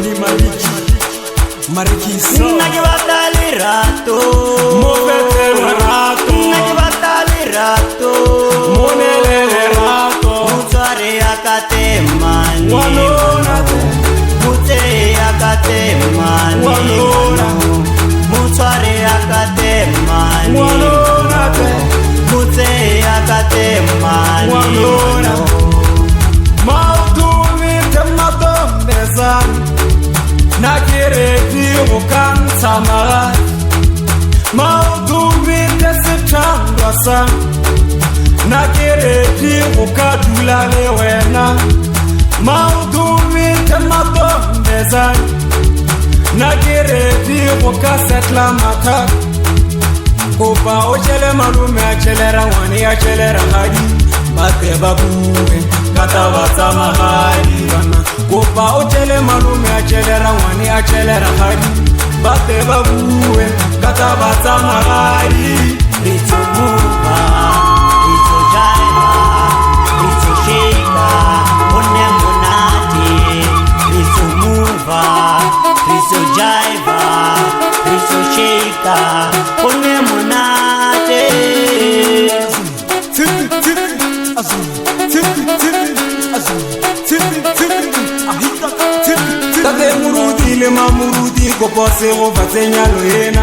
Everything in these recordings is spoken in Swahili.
Tony Mariki Nagi batali rato Mofete rato Nagi batali rato Monelele rato Mutsare akate mani Wanona Mutse akate mani Wanona Mutsare akate mani Wanona Mutse akate mani Wanona Mautumi tematomezan Nakireti ukansamara Mautumi tesitangwasa Nakireti ukadulale wena Mautumi tematomezan Nakireti ukasetla mata Kopa ochele malume achelera wani achelera hadi Bate babuwe kata watama hadi Kopa ochele malume achelera wani achelera hadi Bate babuwe kata watama hadi Rito muva, rito jaiva, rito shika, one monate. Rito muva, rito jaiva, rito shika, one monate. Tate murudi le mamurudi ko pose go fatsenya lo yena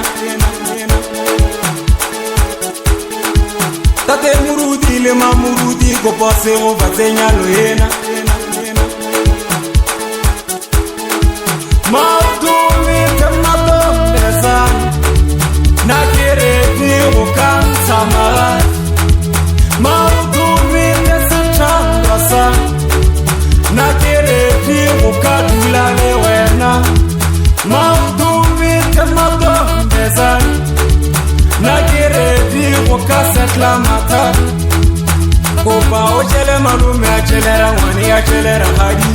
Tate murudi le mamurudi ko pose go fatsenya lo yena Mautumi temato nesan Nakire ni go kansamara Mautumi tesitangwasa Nakire ni go kadulale wena Mautumi temato nesan Nakire ni go kasetla mata Kopa ochele malume achelera wani achelera hadi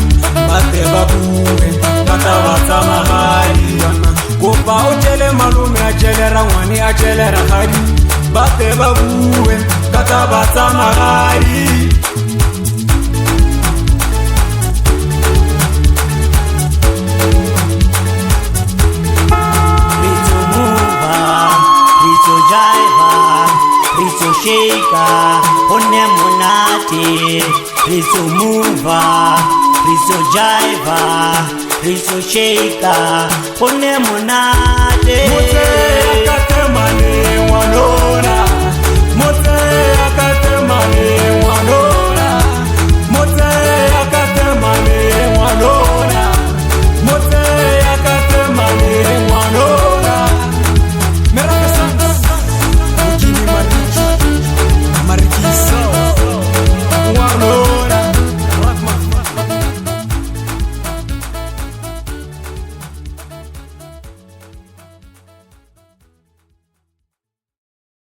Bate babuwe kata watama hadi Kopa ochele malume achelera wani achelera hadi Bate babuwe kata watama hadi Rito muva, rito jaiva, rito shika, one monate. Rito muva, rito jaiva, rito shika, one monate.